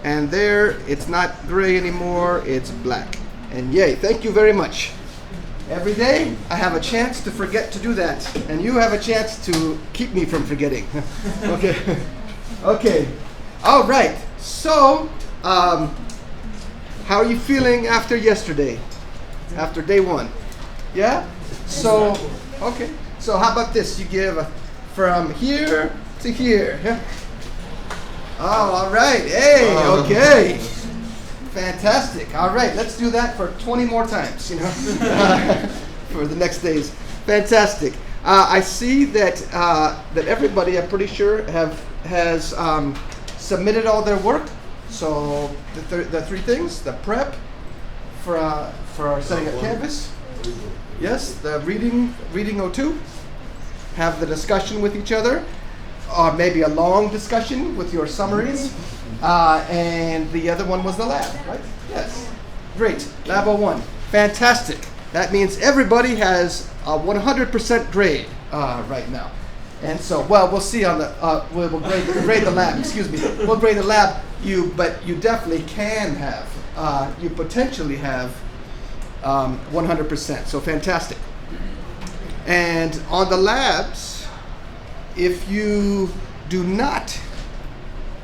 And there, it's not gray anymore, it's black. And yay, thank you very much. Every day, I have a chance to forget to do that. And you have a chance to keep me from forgetting. Okay. Okay. All right. So, how are you feeling after yesterday? After day one? Yeah? So, okay. So how about this? You give from here to here. Yeah? Oh, all right. Hey, okay. Fantastic. All right, let's do that for 20 more times, for the next days. Fantastic. I see that that everybody, I'm pretty sure, has submitted all their work. So the three things: the prep for setting up Canvas. Yes, the reading O2. Have the discussion with each other, or maybe a long discussion with your summaries. And the other one was the lab, right? Yes. Great. Lab 01. Fantastic. That means everybody has a 100% grade right now. And so, well, we'll see on the, we'll grade the lab, excuse me. We'll grade the lab, but you definitely can have, you potentially have 100%. So fantastic. And on the labs, if you do not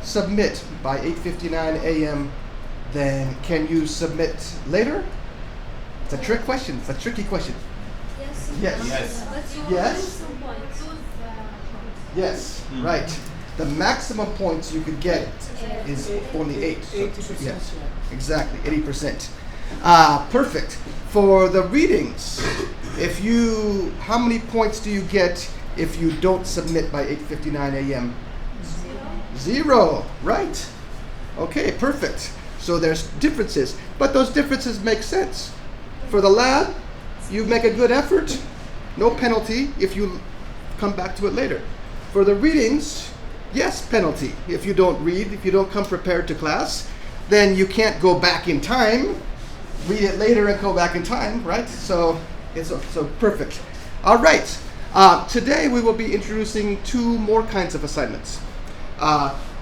submit by 8:59 a.m., then can you submit later? It's a trick question. It's a tricky question. Yes. Yes. Yes. Yes. Right. The maximum points you could get is only 8. So, yes. Exactly. 80%. Perfect. For the readings, how many points do you get if you don't submit by 8:59 a.m.? 0, right? Okay, perfect. So there's differences, but those differences make sense. For the lab, you make a good effort, no penalty if you come back to it later. For the readings, yes, penalty. If you don't read, if you don't come prepared to class, then you can't go back in time, read it later and go back in time, right? So it's so perfect. All right, today we will be introducing 2 more kinds of assignments.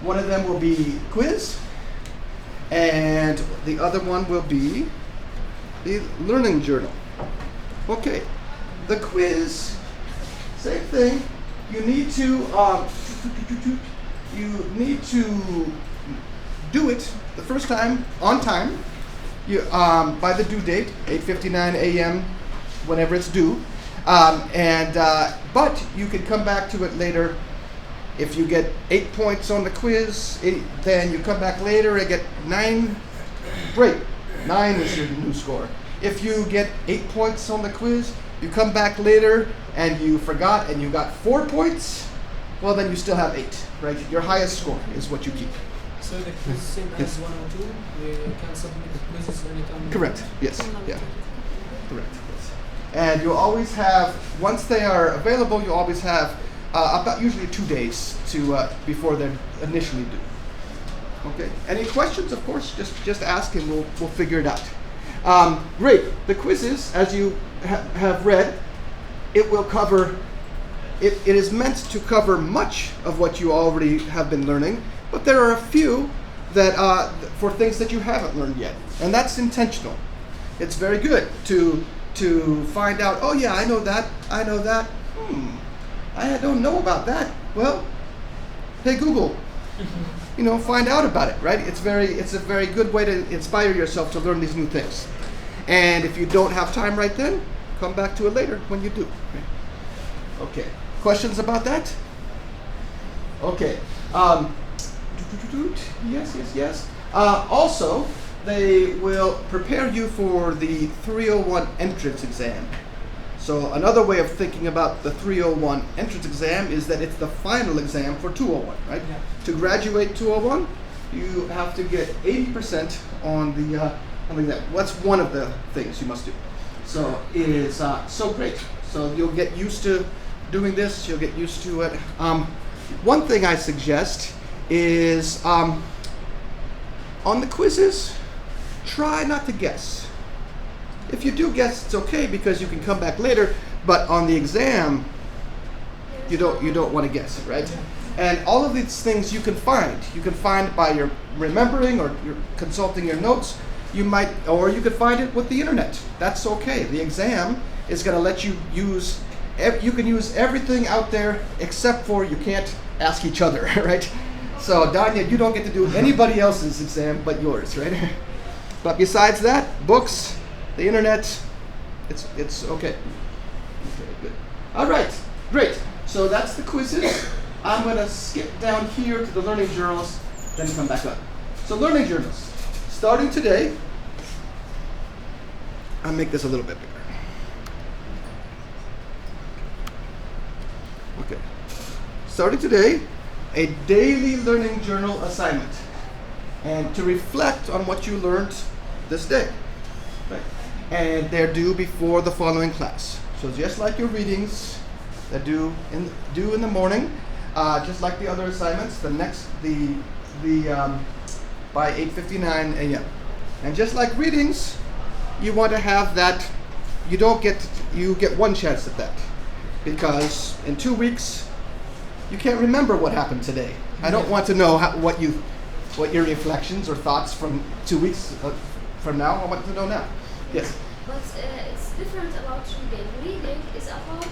One of them will be quiz, and the other one will be the learning journal. Okay, the quiz, same thing. You need to do it the first time on time. You by the due date, 8:59 a.m. whenever it's due, but you can come back to it later. If you get 8 points on the quiz, then you come back later and get 9. Great, 9 is your new score. If you get 8 points on the quiz, you come back later and you forgot and you got 4 points, well then you still have 8, right? Your highest score is what you keep. So the quiz same as 102, we can submit the quizzes anytime. Correct, yes, yeah, correct, yes. And you always have, once they are available, you always have about usually 2 days to before they're initially due. Okay. Any questions? Of course, just ask and we'll figure it out. Great. The quizzes, as you have read, it will cover. It is meant to cover much of what you already have been learning, but there are a few that for things that you haven't learned yet, and that's intentional. It's very good to find out. Oh yeah, I know that. I know that. I don't know about that. Well, hey Google, find out about it, right? It's a very good way to inspire yourself to learn these new things. And if you don't have time right then, come back to it later when you do. Okay. Questions about that? Okay. Yes. Also, they will prepare you for the 301 entrance exam. So another way of thinking about the 301 entrance exam is that it's the final exam for 201, right? Yeah. To graduate 201, you have to get 80% on the exam. That's one of the things you must do. So it is so great. So you'll get used to doing this. You'll get used to it. One thing I suggest is on the quizzes, try not to guess. If you do guess, it's okay because you can come back later. But on the exam, you don't want to guess, right? And all of these things you can find. You can find by your remembering or you're consulting your notes. You might, or you could find it with the internet. That's okay. The exam is going to let you use, you can use everything out there except for you can't ask each other, right? So Danya, you don't get to do anybody else's exam but yours, right? But besides that, books, the internet, it's okay. Okay, good. All right, great. So that's the quizzes. I'm going to skip down here to the learning journals, then come back up. So learning journals. Starting today, I'll make this a little bit bigger. Okay. Starting today, a daily learning journal assignment. And to reflect on what you learned this day. Right? And they're due before the following class. So just like your readings that due in the morning, just like the other assignments, by 8:59 a.m. And just like readings, you want to have that. You get one chance at that, because in 2 weeks you can't remember what happened today. I don't want to know what your reflections or thoughts from 2 weeks from now. I want to know now. Yes. But it's different about reading. Reading is about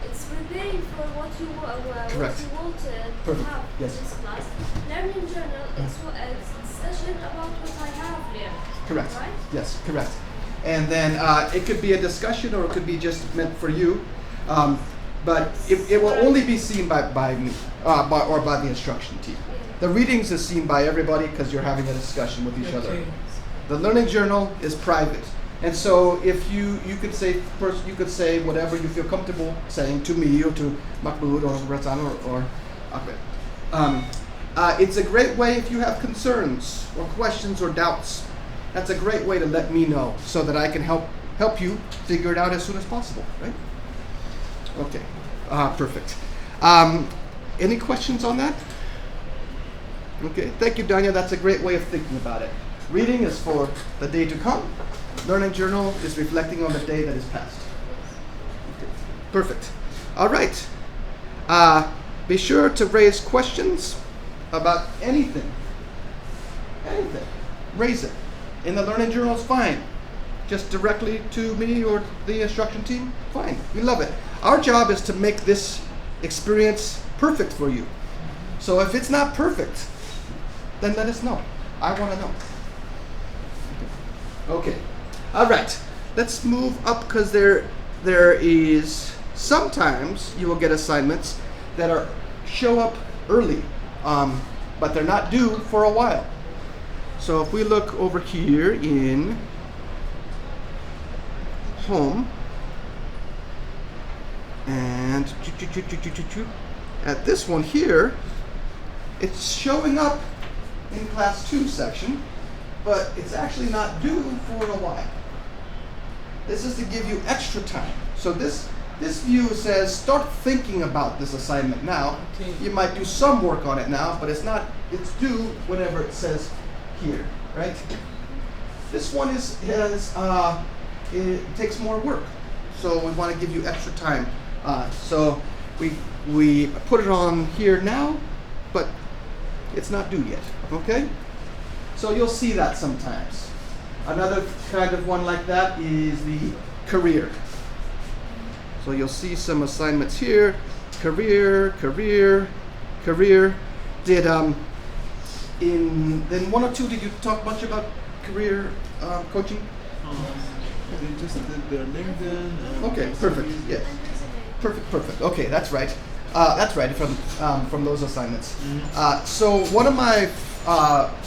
it's preparing for what you want to have in this class. Learning journal is a discussion about what I have learned. Correct. Right? Yes, correct. And then it could be a discussion, or it could be just meant for you. But it will only be seen by me or by the instruction team. The readings is seen by everybody because you're having a discussion with each other. The learning journal is private. And so if you could say whatever you feel comfortable saying to me or to Mahmoud or Razan or Ahmed. It's a great way if you have concerns or questions or doubts. That's a great way to let me know so that I can help you figure it out as soon as possible, right? Okay, perfect. Any questions on that? Okay, thank you, Danya. That's a great way of thinking about it. Reading is for the day to come. Learning journal is reflecting on the day that is past. Okay, perfect. All right. Be sure to raise questions about anything. Anything. Raise it. In the learning journal is fine. Just directly to me or the instruction team, fine. We love it. Our job is to make this experience perfect for you. So if it's not perfect, then let us know. I want to know. Okay. All right. Let's move up, because there is sometimes you will get assignments that show up early, but they're not due for a while. So if we look over here in home and at this one here, it's showing up in class 2 section, but it's actually not due for a while. This is to give you extra time. So this view says start thinking about this assignment now. Okay. You might do some work on it now, but it's due whenever it says here, right? This one it takes more work, so we want to give you extra time. So we put it on here now, but it's not due yet. Okay, so you'll see that sometimes. Another kind of one like that is the career. So you'll see some assignments here. Career. Did in 102, did you talk much about career coaching? They just did their LinkedIn. Okay, perfect. Yeah, perfect. Okay, that's right. That's right from those assignments. So one of my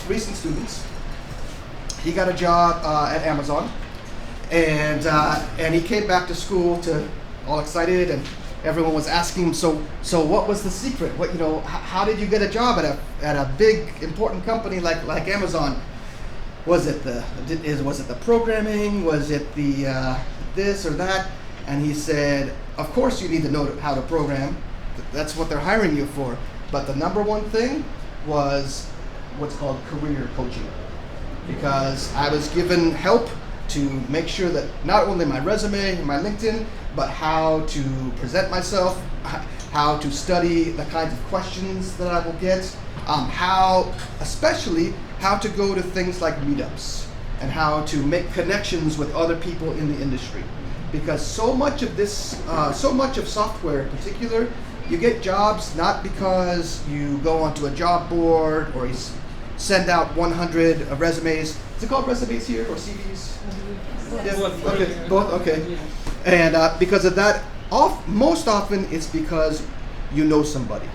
recent students, he got a job at Amazon, and he came back to school all excited, and everyone was asking him, so what was the secret? How did you get a job at a big important company like Amazon? Was it the programming? Was it the this or that? And he said, of course you need to know how to program. That's what they're hiring you for. But the number one thing was what's called career coaching, because I was given help to make sure that not only my resume and my LinkedIn, but how to present myself, how to study the kinds of questions that I will get, especially how to go to things like meetups and how to make connections with other people in the industry. Because so much of this, so much of software in particular, you get jobs not because you go onto a job board or you send out 100 resumes. Is it called resumes here or CVs? Yes. Both. Okay. Both. Okay. Yeah. And because of that, most often it's because you know somebody.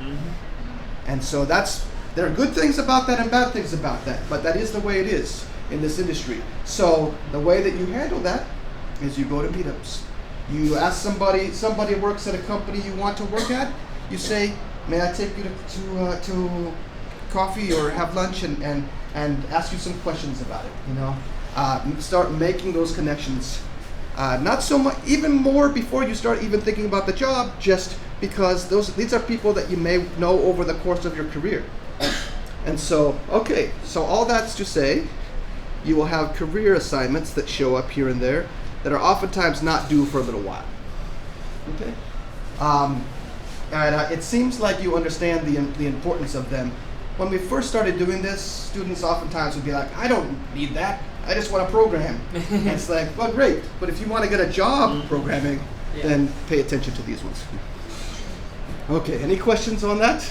And so there are good things about that and bad things about that, but that is the way it is in this industry. So the way that you handle that is you go to meetups. You ask somebody works at a company you want to work at, you say, may I take you to coffee or have lunch and ask you some questions about it, you know? Start making those connections. Not so much, even more before you start even thinking about the job, just because these are people that you may know over the course of your career. And so, okay, so all that's to say, you will have career assignments that show up here and there that are oftentimes not due for a little while. Okay? And it seems like you understand the importance of them. When we first started doing this, students oftentimes would be like, I don't need that. I just want to program. And it's like, well, great. But if you want to get a job programming, then pay attention to these ones. Okay, any questions on that?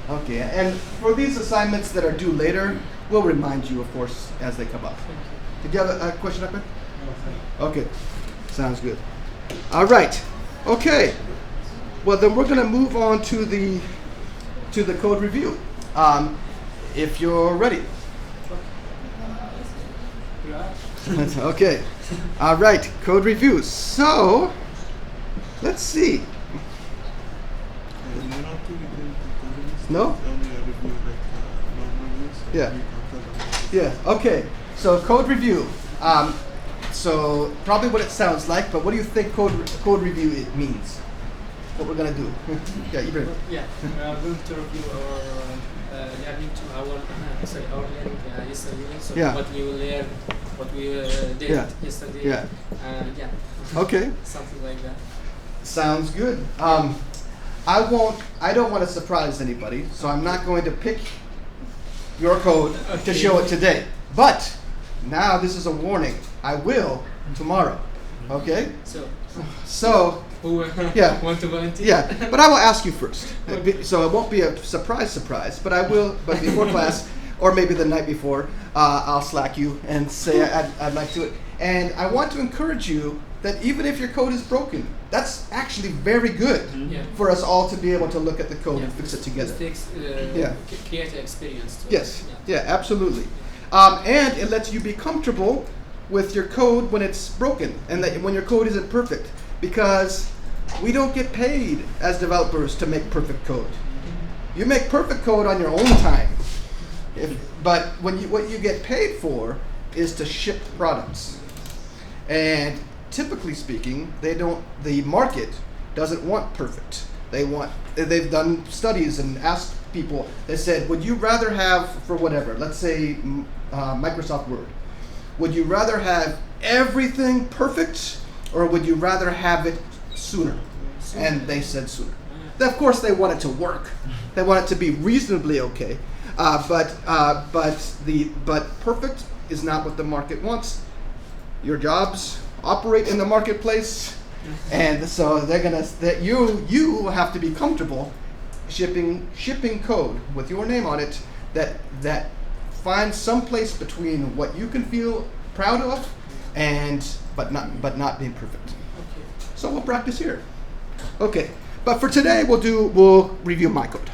Okay, and for these assignments that are due later, we'll remind you, of course, as they come up. Did you have a question up there? Okay, sounds good. All right, okay. Well, then we're going to move on to the code review. If you're ready. Okay. All right, code review. So, let's see. No? Yeah. Yeah. Okay. So code review. So probably what it sounds like, but what do you think code review it means? What we're gonna do? Yeah, Ibrahim. Yeah, we are going to review our learning to our learning yesterday. So Yeah. what we learned, what we did yesterday. Yeah. Yeah. Okay. Something like that. Sounds good. I don't want to surprise anybody, so I'm not going to pick your code to show it today. But now this is a warning. I will tomorrow. Okay? So who yeah. want to volunteer? Yeah, but I will ask you first. So it won't be a surprise, but I will, but before class, or maybe the night before, I'll slack you and say I'd like to. And I want to encourage you that even if your code is broken, that's actually very good for us all to be able to look at the code and fix it together. Create an experience. Yes, yeah, absolutely. And it lets you be comfortable with your code when it's broken and that when your code isn't perfect, because we don't get paid as developers to make perfect code. You make perfect code on your own time. But what you get paid for is to ship products. And typically speaking, the market doesn't want perfect. They've done studies and asked people, they said, would you rather have, for whatever, let's say Microsoft Word, would you rather have everything perfect or would you rather have it sooner? And they said sooner. Of course they want it to work. They want it to be reasonably okay. But perfect is not what the market wants. Your jobs operate in the marketplace, and so you have to be comfortable shipping code with your name on it that finds some place between what you can feel proud of but not being perfect. Okay. So we'll practice here. Okay, but for today we'll review my code.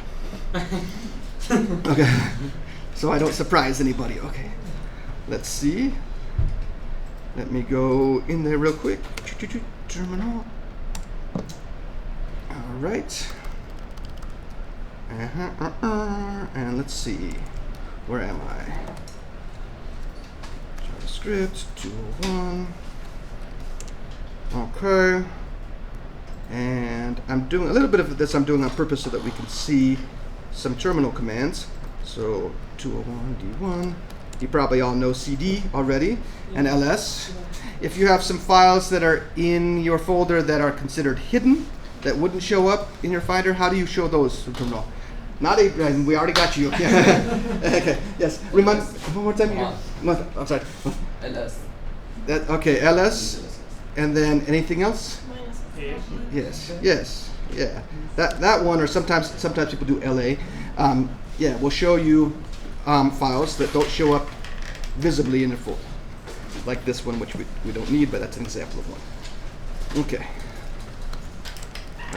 Okay, so I don't surprise anybody. Okay, let's see. Let me go in there real quick. Terminal. All right. And let's see. Where am I? JavaScript 201. Okay. And I'm doing a little bit of this. I'm doing on purpose so that we can see some terminal commands. So 201 D1. You probably all know CD already, and LS. If you have some files that are in your folder that are considered hidden, that wouldn't show up in your Finder? How do you show those from terminal? Not a, we already got you. Okay, yes. Remind, one more time. I'm sorry. LS. That, okay, LS, and then anything else? Yes. Yes, yeah. That one, or sometimes people do LA. Yeah, we'll show you files that don't show up visibly in the folder, like this one, which we don't need, but that's an example of one. Okay.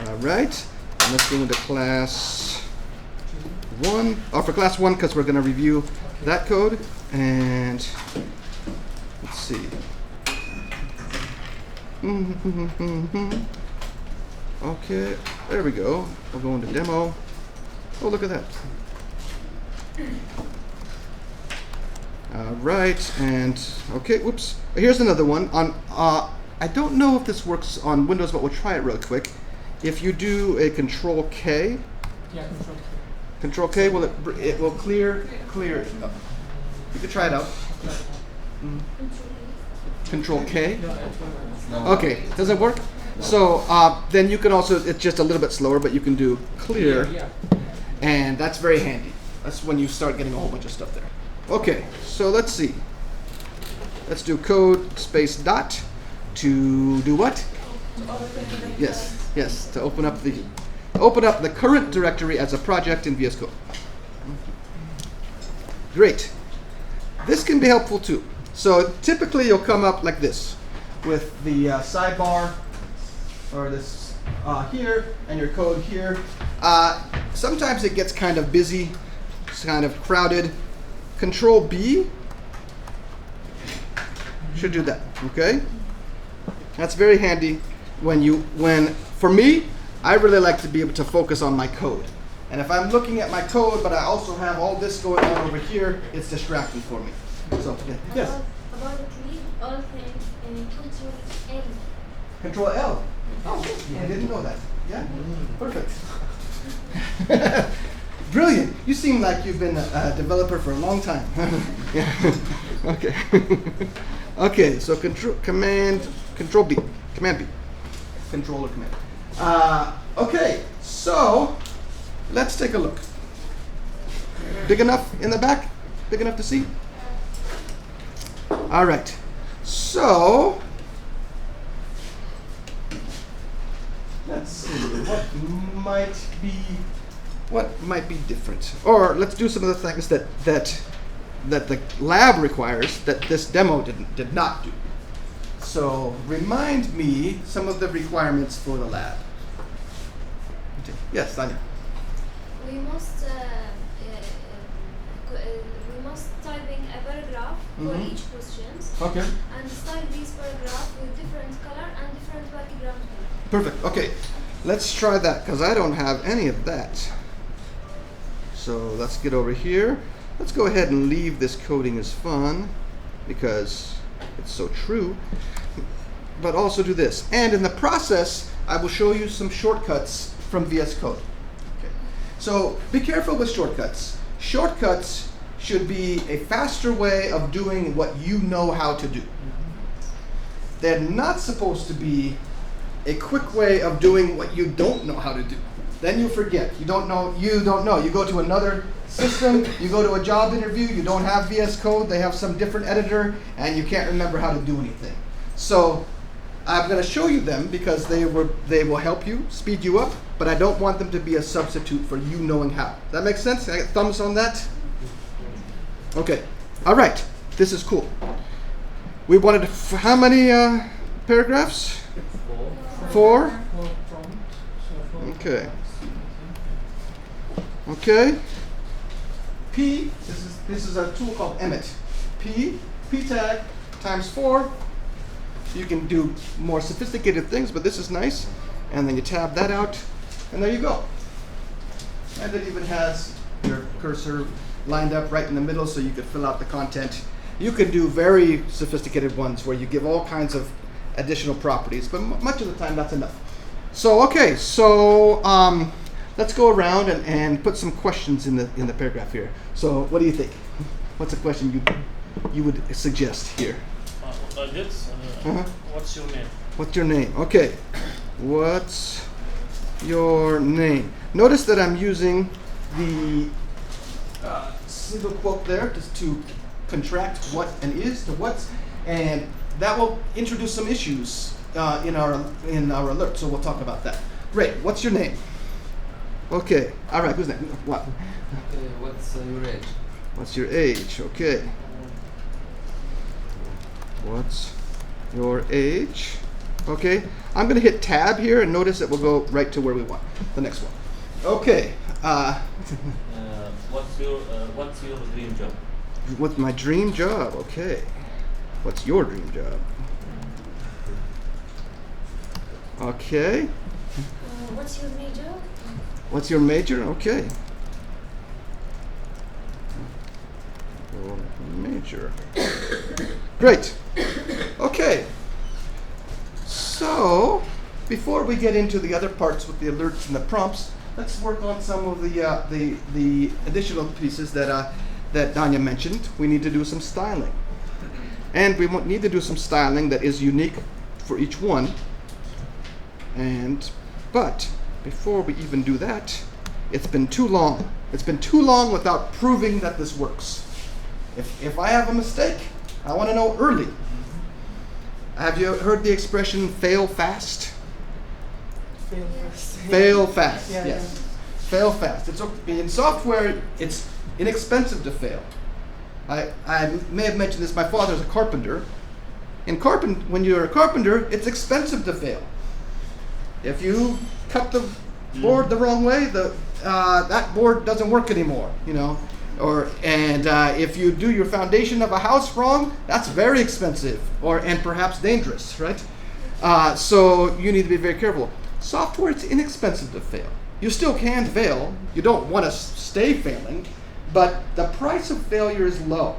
All right. And let's go into class 1. Oh, for class 1, because we're going to review that code. And let's see. Okay, there we go. We'll go into demo. Oh, look at that. All right, and okay, whoops. Here's another one. On I don't know if this works on Windows, but we'll try it real quick. If you do a Control K, Yeah, Control K, it will clear it up. You can try it out. Control K. Okay, does it work? So then you can also, it's just a little bit slower, but you can do clear, Yeah. and that's very handy. That's when you start getting a whole bunch of stuff there. Okay, so let's see. Let's do code space dot to do what? Yes, to open up the current directory as a project in VS Code. Great. This can be helpful too. So typically you'll come up like this with the sidebar, or this here, and your code here. Sometimes it gets kind of busy, it's kind of crowded. Control B should do that, okay? That's very handy for me, I really like to be able to focus on my code. And if I'm looking at my code, but I also have all this going on over here, it's distracting for me. So, yeah. Yes? About delete all things in Control N. Control L. Oh, I didn't know that. Yeah? Perfect. Brilliant. You seem like you've been a developer for a long time. Yeah. Okay. Okay, so Command B. Control or Command. Okay, so let's take a look. Big enough in the back? Big enough to see? All right. So let's see what might be different, or let's do some of the things that the lab requires that this demo did not do. So remind me some of the requirements for the lab. Yes, Tanya. We must typing a paragraph for each questions. Okay. And style these paragraphs with different color and different background color. Perfect. Okay, let's try that because I don't have any of that. So let's get over here. Let's go ahead and leave this coding is fun because it's so true. But also do this. And in the process, I will show you some shortcuts from VS Code. Okay. So be careful with shortcuts. Shortcuts should be a faster way of doing what you know how to do. They're not supposed to be a quick way of doing what you don't know how to do. Then you forget. You don't know. You go to another system, you go to a job interview, you don't have VS Code, they have some different editor, and you can't remember how to do anything. So I'm going to show you them because they will help you, speed you up, but I don't want them to be a substitute for you knowing how. Does that make sense? Can I get thumbs on that? Okay. All right. This is cool. We wanted how many paragraphs? 4? Okay. Okay. P, this is a tool called Emmet. P tag times 4. You can do more sophisticated things, but this is nice. And then you tab that out, and there you go. And it even has your cursor lined up right in the middle so you could fill out the content. You can do very sophisticated ones where you give all kinds of additional properties, but much of the time that's enough. So okay, so let's go around and put some questions in the paragraph here. So what do you think? What's a question you would suggest here? What's your name? What's your name? Okay. What's your name? Notice that I'm using the single quote there just to contract what and is to what's, and that will introduce some issues in our alert. So we'll talk about that. Great. What's your name? Okay. All right. Who's next? What? What's your age? What's your age? Okay. What's your age? Okay. I'm going to hit tab here and notice that we'll go right to where we want. The next one. Okay. What's your dream job? What's my dream job? Okay. What's your dream job? Okay. What's your major? What's your major? Okay. Your major. Great. Okay. So, before we get into the other parts with the alerts and the prompts, let's work on some of the additional pieces that Danya mentioned. We need to do some styling. And we need to do some styling that is unique for each one. But before we even do that, it's been too long. It's been too long without proving that this works. If I have a mistake, I want to know early. Have you heard the expression fail fast? Fail fast. Fail fast, Yeah, yes. Fail fast. In software, it's inexpensive to fail. I may have mentioned this, my father's a carpenter. When you're a carpenter, it's expensive to fail. If you cut the board the wrong way, that board doesn't work anymore, you know. And if you do your foundation of a house wrong, that's very expensive and perhaps dangerous, right? So you need to be very careful. Software, it's inexpensive to fail. You still can fail. You don't want to stay failing, but the price of failure is low.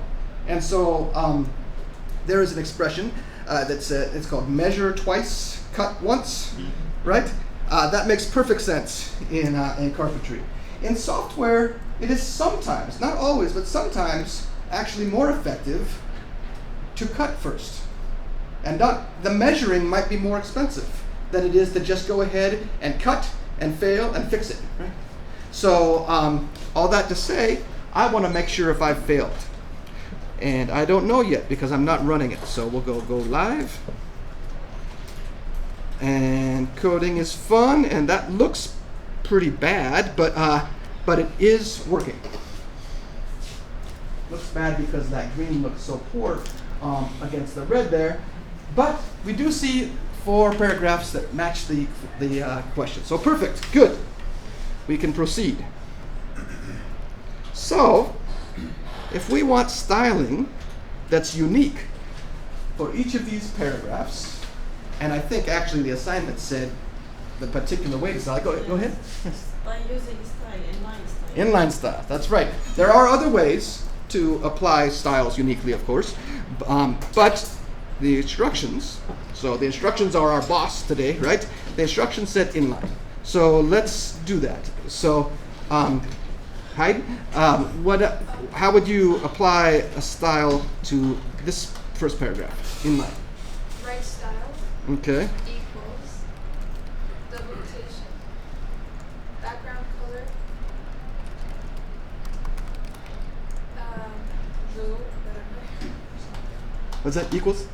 And so there is an expression it's called measure twice, cut once, right? That makes perfect sense in carpentry. In software, it is sometimes, not always, but sometimes actually more effective to cut first. And the measuring might be more expensive than it is to just go ahead and cut and fail and fix it, right? So all that to say, I want to make sure if I've failed. And I don't know yet because I'm not running it. So we'll go live. And coding is fun, and that looks pretty bad, but it is working. Looks bad because that green looks so poor against the red there, but we do see 4 paragraphs that match the question. So perfect, good. We can proceed. So, if we want styling that's unique for each of these paragraphs, and I think actually the assignment said the particular way to style. Go ahead. Yes. By using style, inline style. Inline style, that's right. There are other ways to apply styles uniquely, of course, but the instructions, so the instructions are our boss today, right? The instructions said inline. So let's do that. So, Hyde, how would you apply a style to this first paragraph, inline? Right style Okay. equals double quotation, background color, blue, whatever. What's that, equals?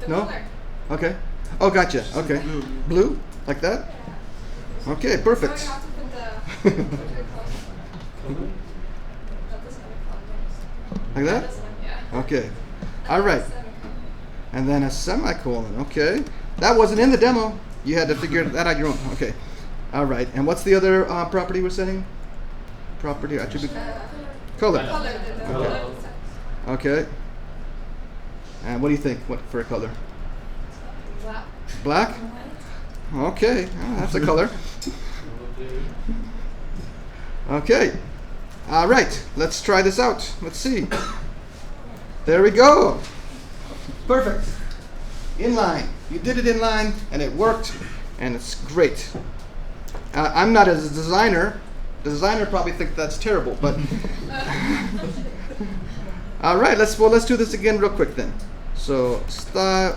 The No? color. Okay. Oh, gotcha. Okay. Blue. Blue? Like that? Okay, No, perfect. you have to put the, what do you call it? That doesn't have colors. Like that? Doesn't, yeah. Okay. And All then right. semicolon. And then a semicolon. Okay. That wasn't in the demo. You had to figure that out your own. Okay. All right. And what's the other property we're setting? Property attribute. Color. Color. The Okay. color of the text. Okay. And what do you think? What for a color? Black. Black? Okay. Oh, that's a color. Okay. All right. Let's try this out. Let's see. There we go. Perfect. Inline. You did it inline, and it worked, and it's great. I'm not a designer. The designer probably thinks that's terrible, but all right. Let's do this again real quick then. So style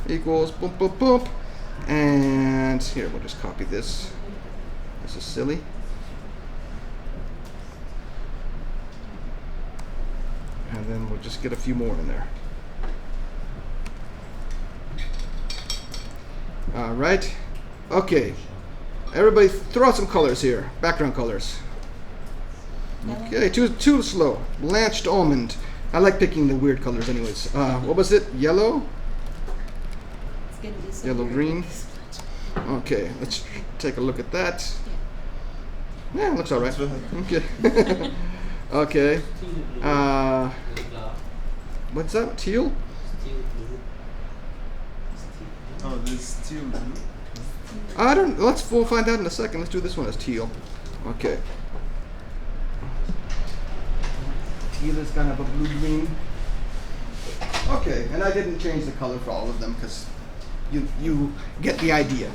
equals boom boom boom. And here, we'll just copy this. This is silly. And then we'll just get a few more in there. All right. Okay. Everybody throw out some colors here. Background colors. Okay, too slow. Blanched almond. I like picking the weird colors anyways. What was it? Yellow? Yellow green. Okay, let's take a look at that. Yeah, looks all right. Okay. Okay. What's that? Teal? Oh, there's steel blue. I don't. We'll find out in a second. Let's do this one as teal. Okay. Teal is kind of a blue green. Okay, and I didn't change the color for all of them because you get the idea.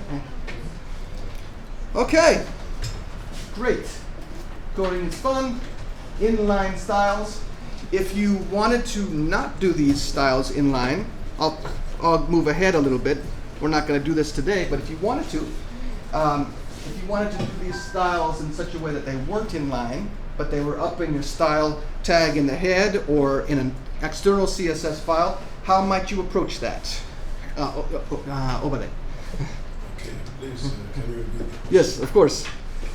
Okay. Great. Coding is fun. Inline styles. If you wanted to not do these styles inline, I'll move ahead a little bit. We're not going to do this today, but if you wanted to do these styles in such a way that they weren't inline, but they were up in your style tag in the head or in an external CSS file, how might you approach that? Over there. Okay, please, can you repeat? Yes, of course.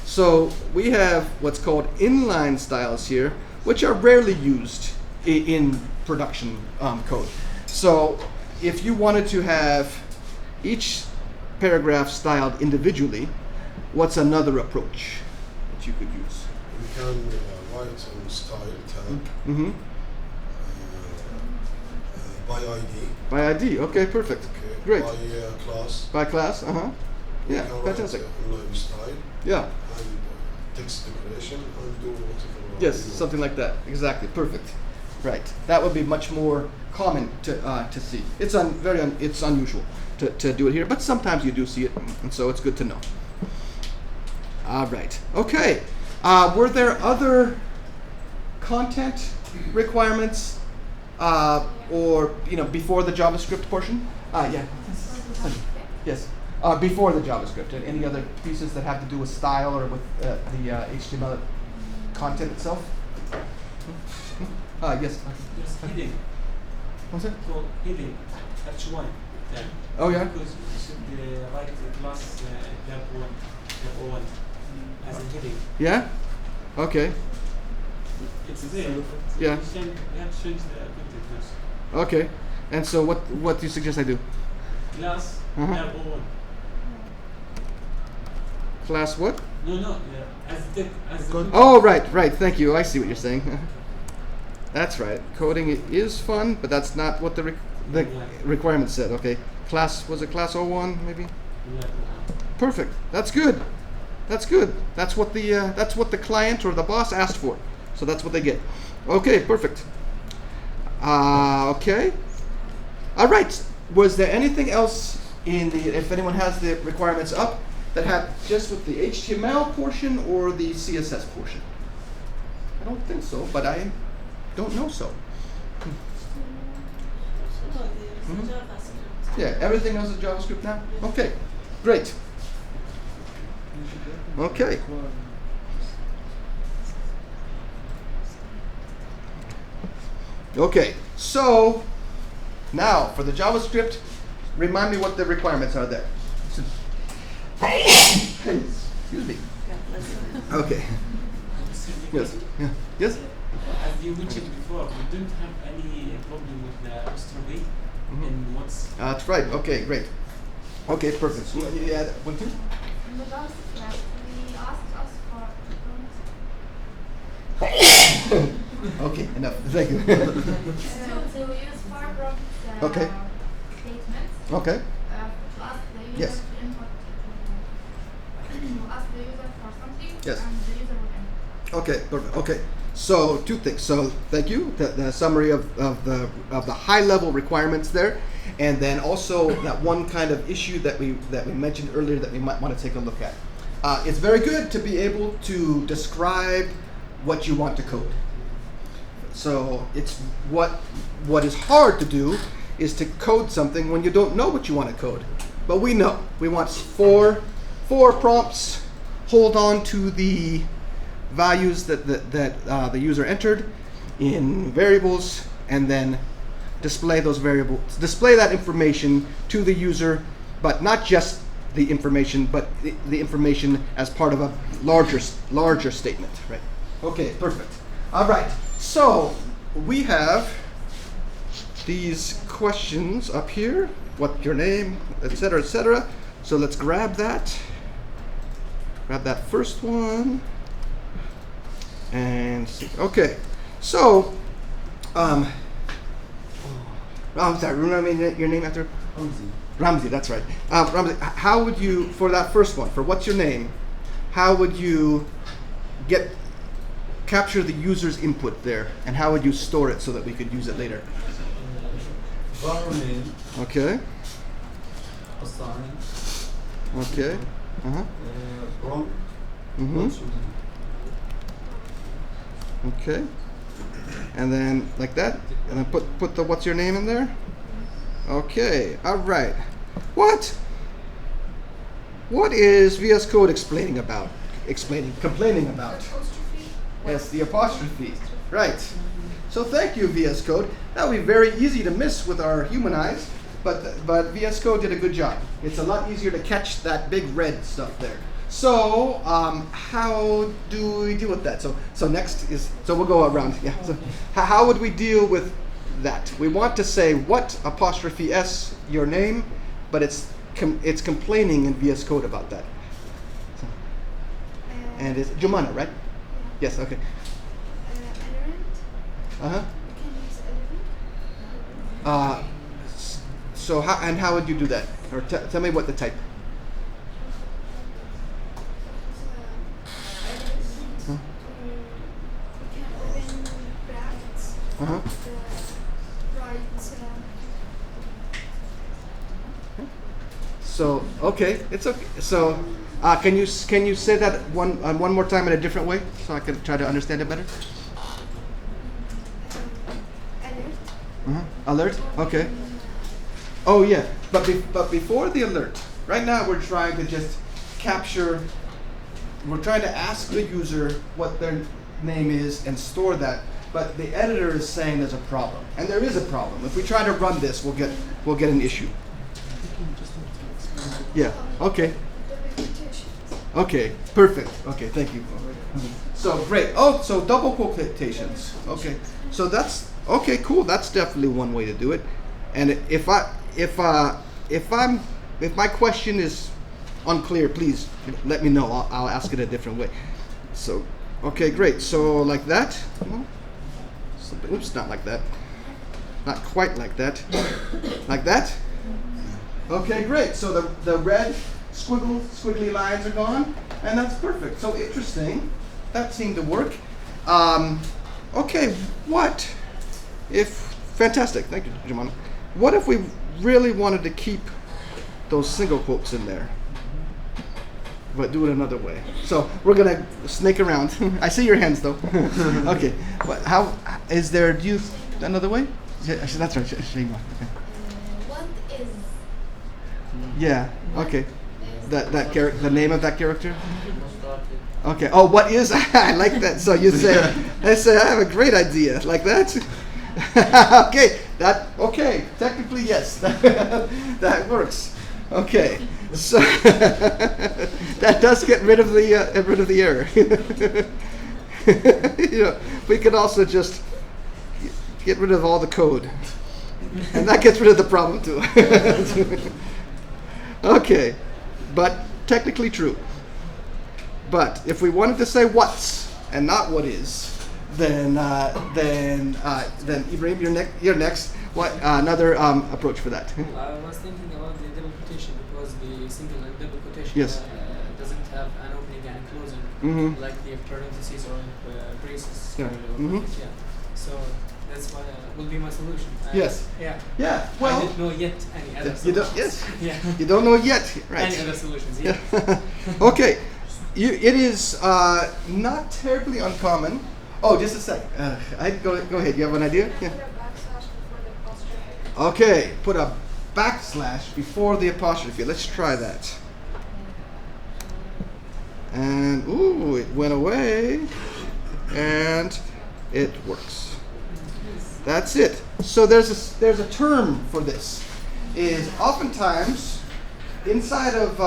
So we have what's called inline styles here, which are rarely used in production code. So if you wanted to have each paragraph styled individually, what's another approach that you could use? We can write on style tag Mm-hmm. by ID. By ID, okay, perfect. Okay. Great. By class. By class, uh-huh. We Yeah, can fantastic. Write, online style Yeah, and text decoration and do whatever. yes, you want. something like that. Exactly, perfect. Right, that would be much more common to see. It's it's unusual to do it here, but sometimes you do see it, and so it's good to know. All right, okay. Were there other content requirements, or before the JavaScript portion? Yeah. Yes. Before the JavaScript, any other pieces that have to do with style or with the HTML content itself? Yes. Just heading. What's that? So heading, H1 tag. Oh yeah. Because you should write the class tab 1, tab 01 as a heading. Yeah. Okay. It's there. Yeah. You have to change the content first. Okay. And so what do you suggest I do? Class Uh-huh. tab 01. Class what? No, as the Oh right. Thank you. I see what you're saying. That's right. Coding is fun, but that's not what the requirement said. Okay. Was it class 01 maybe? Yeah. Perfect. That's good. That's good. That's what the client or the boss asked for. So that's what they get. Okay, perfect. Okay. All right. Was there anything else if anyone has the requirements up, that had just with the HTML portion or the CSS portion? I don't think so, but I don't know so. Mhm. Yeah, everything else is JavaScript now? Okay, great. Okay. Okay, so now for the JavaScript, remind me what the requirements are there. Excuse me. Okay. Yes. Yeah. Yes. As you mentioned before, we don't have any problem with the apostrophe in what's. That's right. Okay, great. Okay, perfect. So you add one, two? In the JavaScript class, we asked us for Okay, enough. Thank you. to use far brackets Okay. statements Okay. to ask the user Yes. to input to ask the user for something Yes. and the user will input. Okay, perfect. Okay, so two things. So thank you, the summary of the high level requirements there, and then also that one kind of issue that we mentioned earlier that we might want to take a look at. It's very good to be able to describe what you want to code. So it's what is hard to do is to code something when you don't know what you want to code. But we know we want four prompts. Hold on to the values that the user entered in variables, and then display those variables, display that information to the user, but not just the information, but the information as part of a larger statement, right? Okay, perfect. All right, so we have these questions up here. What's your name, etc., etc. So let's grab that. Grab that first one. And see. Okay, so I'm sorry. Remember your name after Ramzi. Ramzi. That's right. Ramzi, how would you, for that first one, for what's your name? How would you capture the user's input there, and how would you store it so that we could use it later? Var name. Okay. Assign. Okay. Prompt. Mm-hmm. Okay. And then like that, and then put the what's your name in there. Okay. All right. What is VS Code complaining about? Apostrophe. Yes, the apostrophe. Right. So thank you, VS Code. That would be very easy to miss with our human eyes, but VS Code did a good job. It's a lot easier to catch that big red stuff there. So how do we deal with that? So next is, so we'll go around. Yeah. So how would we deal with that? We want to say what apostrophe S your name, but it's complaining in VS Code about that. So, and it's Jumana, right? Yes. Okay. Element. Uh-huh. We can use element. So how would you do that? Or tell me what the type. Huh? We can open brackets. Uh-huh. Right. So okay, it's okay. So can you say that one more time in a different way so I can try to understand it better? Alert. Alert. Okay. Oh yeah, but before the alert, right now we're trying to just capture. We're trying to ask the user what their name is and store that. But the editor is saying there's a problem, and there is a problem. If we try to run this, we'll get an issue. Yeah. Okay. Double quotations. Okay. Perfect. Okay. Thank you. So great. Oh, so double quotations. Okay. So that's okay. Cool. That's definitely one way to do it. And if my question is unclear, please let me know. I'll ask it a different way. So okay, great. So like that. Oops, not like that. Not quite like that. Like that. Okay, great. So the red squiggly lines are gone, and that's perfect. So interesting. That seemed to work. Okay, what if, fantastic, thank you, Jumana. What if we really wanted to keep those single quotes in there, but do it another way? So we're gonna snake around. I see your hands though. Okay, but how is there? Do you another way? Yeah, that's right. Shema. Okay. What is? Yeah. Okay. That character, the name of that character. Okay. Oh, what is? I like that. So you say, I have a great idea like that. Okay. Okay. Technically, yes. That works. Okay. So that does get rid of the error. We can also just get rid of all the code, and that gets rid of the problem too. Okay, but technically true. But if we wanted to say what's and not what is, then Ibrahim, you're next. What another approach for that? I was thinking about the double quotation because the single and double quotation Yes. Doesn't have an opening and closing Mhm. like the parentheses or braces. Yeah. Or Mhm. yeah. So that's why will be my solution. Yes. Yeah. Yeah. I Well, didn't know yet any other you don't. solutions. Yes. Yeah. You don't know yet, right? Any other solutions? Yeah. Okay. It is not terribly uncommon. Oh, just a sec. Go ahead. You have an idea? Yeah. Put a backslash before the apostrophe. Okay. Put a backslash before the apostrophe. Let's try that. And ooh, it went away, and it works. That's it. So there's a term for this. Is oftentimes inside of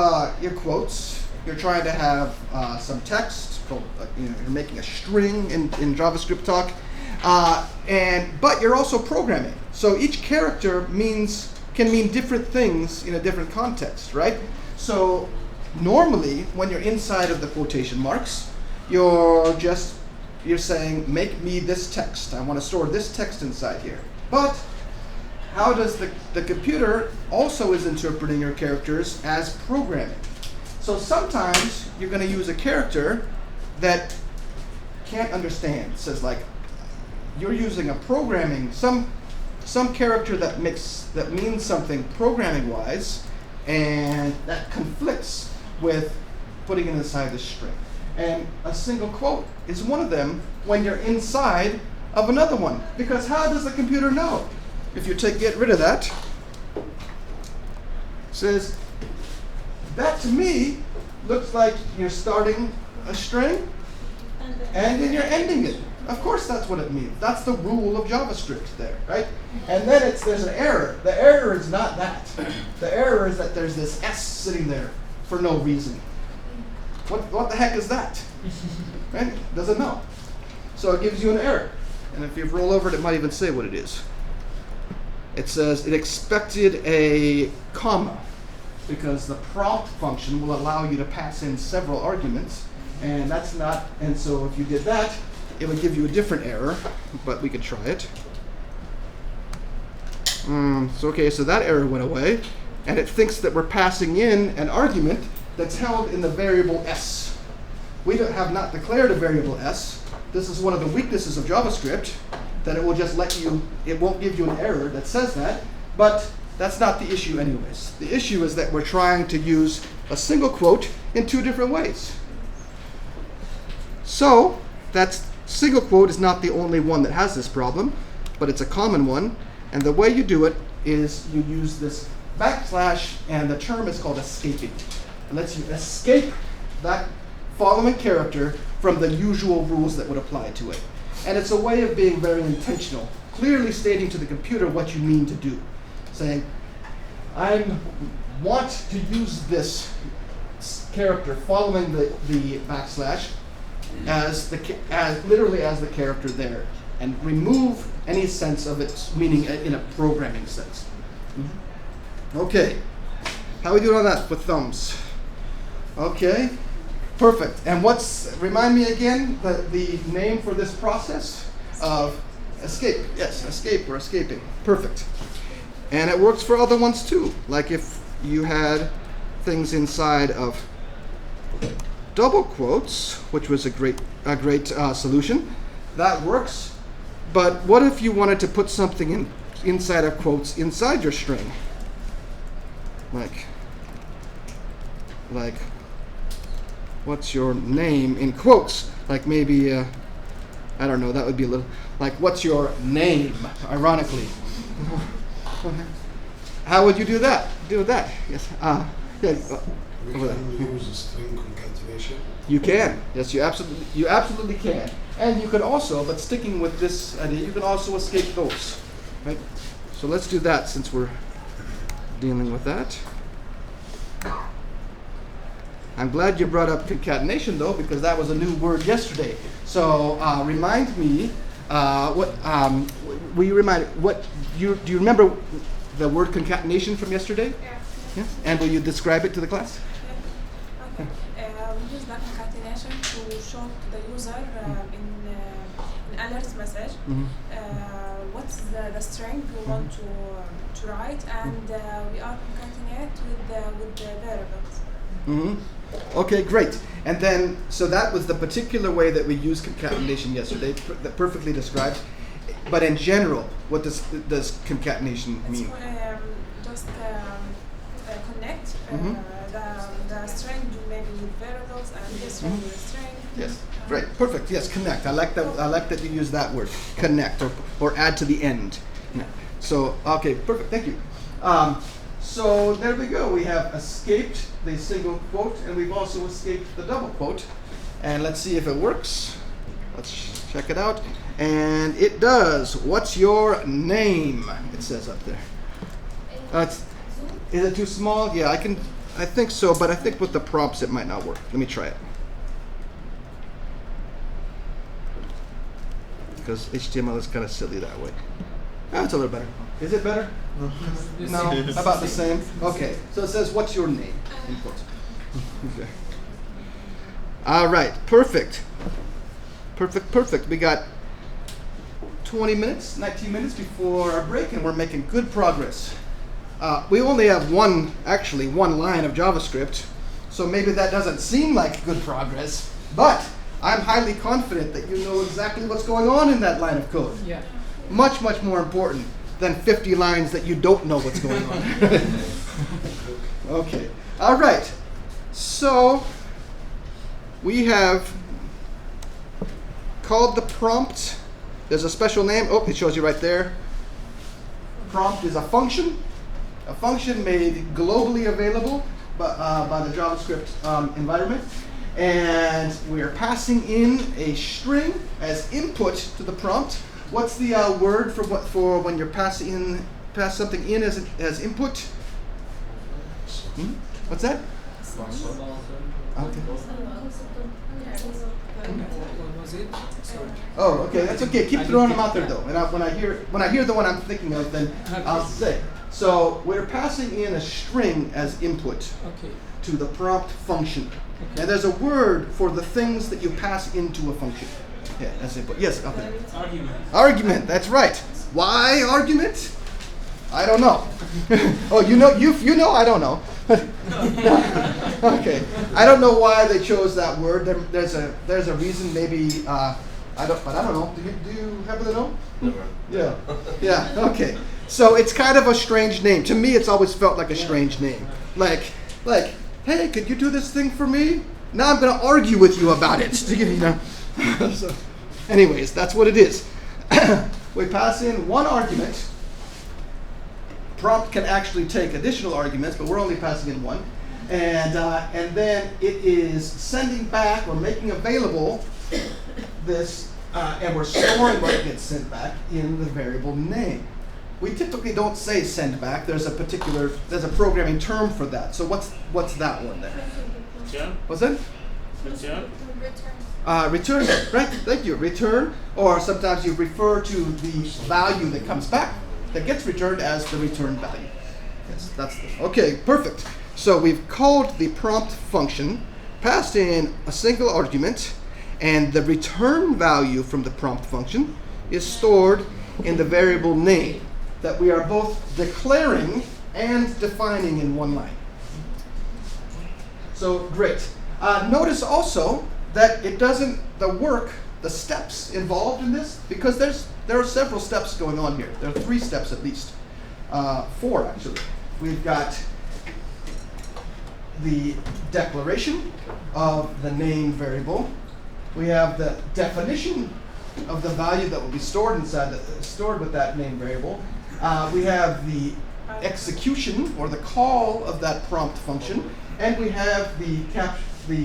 your quotes, you're trying to have some text. You're making a string in JavaScript talk, but you're also programming. So each character can mean different things in a different context, right? So normally, when you're inside of the quotation marks, you're saying, make me this text. I want to store this text inside here. But how does the computer also is interpreting your characters as programming? So sometimes you're going to use a character that can't understand. It says like, you're using a programming, some character that means something programming-wise, and that conflicts with putting it inside the string. And a single quote is one of them when you're inside of another one. Because how does the computer know? If you get rid of that, it says, that to me looks like you're starting a string and then you're ending it. Of course that's what it means. That's the rule of JavaScript there, right? And then there's an error. The error is not that. The error is that there's this S sitting there for no reason. What the heck is that? Right? Doesn't know. So it gives you an error. And if you roll over it, it might even say what it is. It says it expected a comma because the prompt function will allow you to pass in several arguments, and that's not. And so if you did that, it would give you a different error, but we could try it. So that error went away, and it thinks that we're passing in an argument that's held in the variable s. We have not declared a variable s. This is one of the weaknesses of JavaScript, that it will just it won't give you an error that says that, but that's not the issue anyways. The issue is that we're trying to use a single quote in two different ways. So that single quote is not the only one that has this problem, but it's a common one, and the way you do it is you use this backslash, and the term is called escaping. It lets you escape that following character from the usual rules that would apply to it. And it's a way of being very intentional, clearly stating to the computer what you mean to do. Saying, I want to use this character following the backslash as literally as the character there, and remove any sense of its meaning in a programming sense. Okay, how are we doing on that with thumbs? Okay, perfect. And remind me again, the name for this process of escape. Yes, escape or escaping. Perfect. And it works for other ones too. Like if you had things inside of double quotes, which was a great solution, that works. But what if you wanted to put something inside of quotes inside your string? Like, what's your name in quotes? Like maybe, I don't know, that would be a little, like, what's your name, ironically. How would you do that? Yes. We can use a string concatenation. You can. Yes, you absolutely can. And you can also, but sticking with this idea, you can also escape those. Right? So let's do that since we're dealing with that. I'm glad you brought up concatenation though, because that was a new word yesterday. So remind me, do you remember the word concatenation from yesterday? Yeah. And will you describe it to the class? Yeah. Okay. We use the concatenation to show to the user in alert message what's the string we want to write, and we are concatenate with the variables. Okay, great. And then, so that was the particular way that we used concatenation yesterday, that perfectly described. But in general, what does concatenation mean? It's just connect the string maybe with variables and the string with the string. Yes, great, perfect. Yes, connect. I like that. I like that you use that word, connect, or add to the end. So, okay, perfect. Thank you. So there we go. We have escaped the single quote, and we've also escaped the double quote. And let's see if it works. Let's check it out. And it does. What's your name? It says up there. Is it too small? Yeah, I think so, but I think with the prompts it might not work. Let me try it. Because HTML is kind of silly that way. Oh, it's a little better. Is it better? No, about the same. Okay, so it says, what's your name? In quotes. Okay. All right, perfect. Perfect. We got 20 minutes, 19 minutes before our break, and we're making good progress. We only have one line of JavaScript, so maybe that doesn't seem like good progress, but I'm highly confident that you know exactly what's going on in that line of code. Yeah. Much more important than 50 lines that you don't know what's going on. Okay. All right. So we have called the prompt. There's a special name. Oh, it shows you right there. Prompt is a function made globally available by the JavaScript environment. And we're passing in a string as input to the prompt. What's the word for when you're pass something in as input? What's that? Okay. What was it? Sorry. Oh, okay, that's okay. Keep throwing them out there though. And when I hear the one I'm thinking of, then I'll say. So we're passing in a string as input to the prompt function. Okay. And there's a word for the things that you pass into a function. Yeah, that's input. Yes. Okay. Argument. That's right. Why argument? I don't know. Oh, you know. I don't know. Okay. I don't know why they chose that word. There's a reason. Maybe I don't know. Do you happen to know? Yeah. Yeah. Okay. So it's kind of a strange name. To me, it's always felt like a strange name. Like, hey, could you do this thing for me? Now I'm going to argue with you about it. So, anyways, that's what it is. We pass in one argument. Prompt can actually take additional arguments, but we're only passing in one. And then it is sending back or making available this, and we're storing what gets sent back in the variable name. We typically don't say send back. There's a programming term for that. So what's that one there? Return. What's that? Return. Return, right? Thank you. Return, or sometimes you refer to the value that comes back that gets returned as the return value. Yes, that's okay. Perfect. So we've called the prompt function, passed in a single argument, and the return value from the prompt function is stored in the variable name that we are both declaring and defining in one line. So great. Notice also that it doesn't, the steps involved in this, because there are several steps going on here. There are 3 steps at least. 4 actually. We've got the declaration of the name variable. We have the definition of the value that will be stored with that name variable. We have the execution or the call of that prompt function, and we have the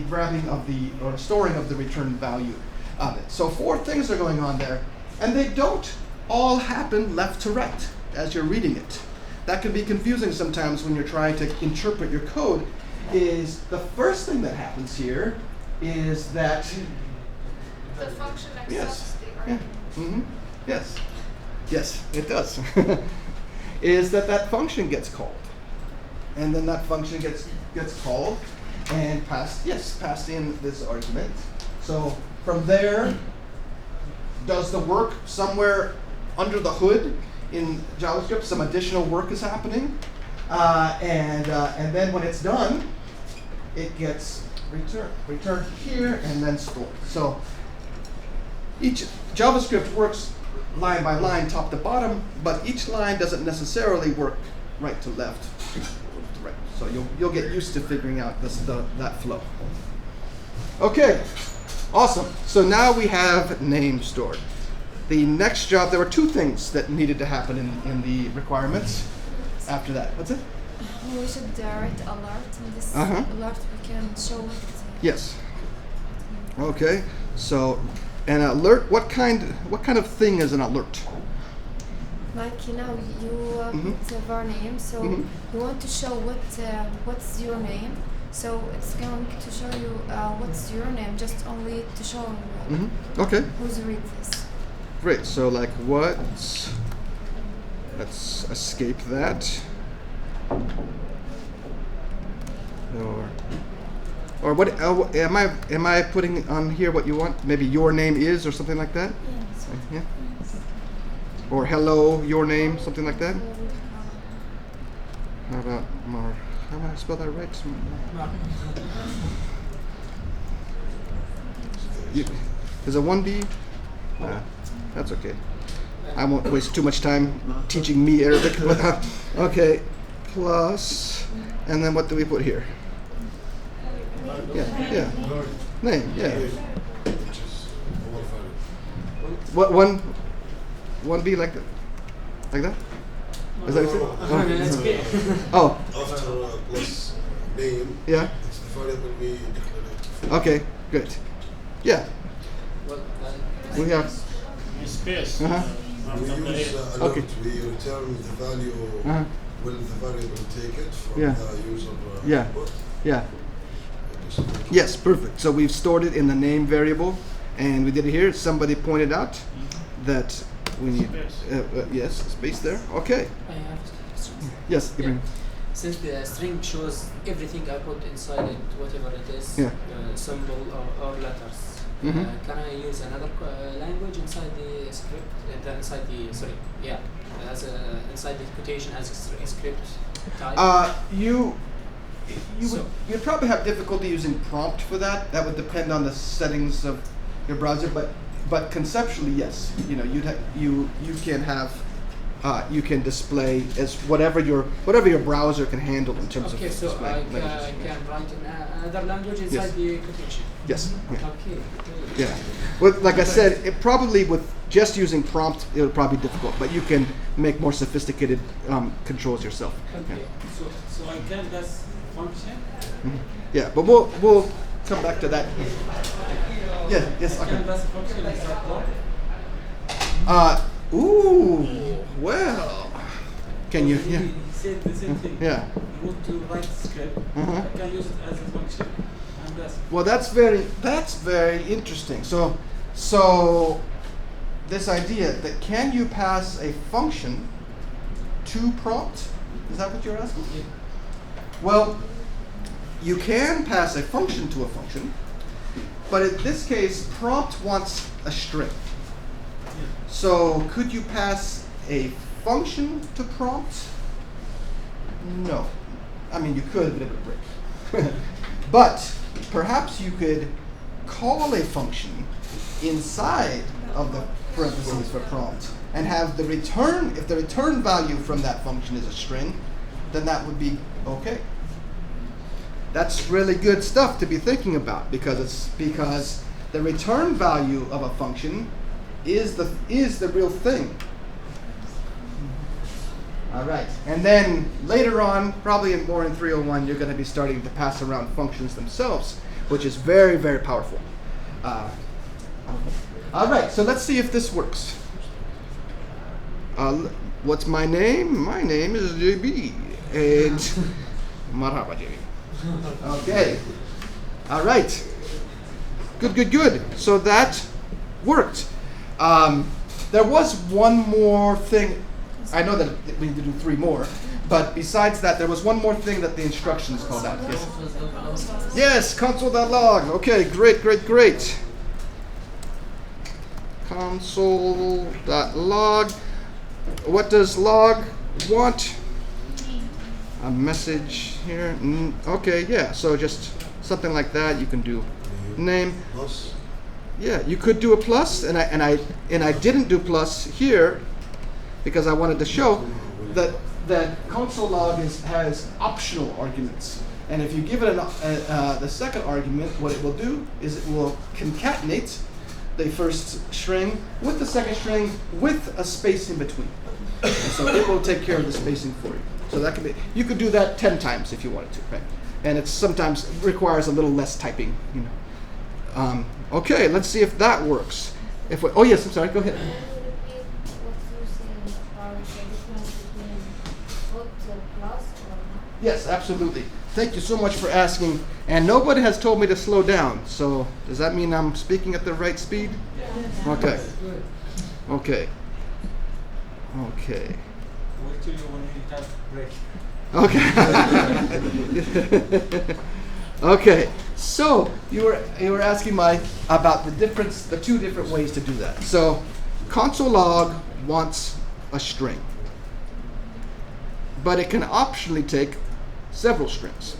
grabbing of or storing of the return value of it. So 4 things are going on there, and they don't all happen left to right as you're reading it. That can be confusing sometimes when you're trying to interpret your code. Is the first thing that happens here is that The function accepts yes, the yeah, argument. yes, it does. Is that function gets called, and then that function gets called and passed in this argument. So from there, does the work somewhere under the hood in JavaScript? Some additional work is happening, and then when it's done, it gets returned here and then stored. So each JavaScript works line by line, top to bottom, but each line doesn't necessarily work right to left. Right. So you'll get used to figuring out that flow. Okay, awesome. So now we have name stored. The next job, there were 2 things that needed to happen in the requirements after that. What's it? We should write alert. In this alert, we can show it. Yes. Okay. So, an alert. What kind of thing is an alert? Like you put our name, so you want to show what's your name. So it's going to show you what's your name, just only to show Okay. who's read this. Great. So like what? Let's escape that. Or what? Am I putting on here what you want? Maybe your name is or something like that. Yeah. Or hello, your name, something like that. How about Mar? How do I spell that right? Is it 1D? That's okay. I won't waste too much time teaching me Arabic. Okay, plus, and then what do we put here? Yeah. Name, yeah. What 1B like that? Like that? Is that what you said? Oh. After plus name, Yeah. it's the variable we declare. Okay, good. Yeah. We have space. We use alert. Okay. We return the value. Will the variable take it from Yeah. the user Yeah. input? Yeah. Yes, perfect. So we've stored it in the name variable, and we did it here. Somebody pointed out that we need yes, space there. Okay. I have questions. Yes, Ibrahim. Since the string shows everything I put inside it, whatever it is, Yeah. symbol or letters, can I use another language inside the script? Inside the quotation as a script type? You'd probably have difficulty using prompt for that. That would depend on the settings of your browser, but conceptually, yes. You know, you can display as whatever your browser can handle in terms of Okay, so display I languages. can write in another language inside the quotation. Yes. Yeah. Okay. Yeah. Well, like I said, it probably with just using prompt, it would probably be difficult, but you can make more sophisticated controls yourself. Okay. Yeah. So I can just function. Yeah, but we'll come back to that. Yeah. Yes. I can Okay. just function inside block. Ooh. Well. Can you? Yeah. He said the same thing. Yeah. You want to write script. I can use it as a function. And that's Well, that's very interesting. So this idea that can you pass a function to prompt? Is that what you're asking? Yeah. Well, you can pass a function to a function, but in this case, prompt wants a string. So could you pass a function to prompt? No. I mean, you could, but it would break. But perhaps you could call a function inside of the parentheses for prompt and have the return, if the return value from that function is a string, then that would be okay. That's really good stuff to be thinking about because the return value of a function is the real thing. All right, and then later on, probably in 301, you're going to be starting to pass around functions themselves, which is very, very powerful. All right, so let's see if this works. What's my name? My name is JB, and marhaba JB. Okay. All right. Good. So that worked. There was one more thing. I know that we need to do 3 more, but besides that, there was one more thing that the instructions called out. Yes. Yes, console.log. Okay, great. Console.log. What does log want? A message here. Okay, yeah. So just something like that. You can do name. Plus. Yeah, you could do a plus, and I didn't do plus here because I wanted to show that console log has optional arguments, and if you give it the second argument, what it will do is it will concatenate the first string with the second string with a space in between. And so it will take care of the spacing for you. So that can be, you could do that 10 times if you wanted to, right? And it sometimes requires a little less typing, you know. Okay, let's see if that works. If we, oh yes, I'm sorry, go ahead. Can you repeat what you said about the difference between what plus or not? Yes, absolutely. Thank you so much for asking. And nobody has told me to slow down. So does that mean I'm speaking at the right speed? Yeah. Okay. Okay. Okay. Wait till you when you have break. Okay. Okay. So you were asking Mike about the difference, the two different ways to do that. So console log wants a string, but it can optionally take several strings.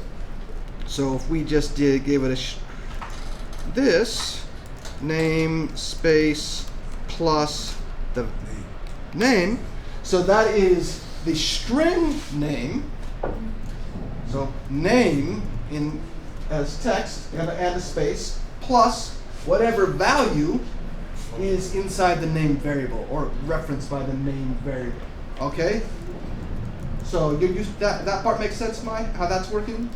So if we just gave it this name space plus the name, so that is the string name. So name in as text and a space plus whatever value is inside the name variable or referenced by the name variable. Okay? So that part makes sense, Mike? How that's working?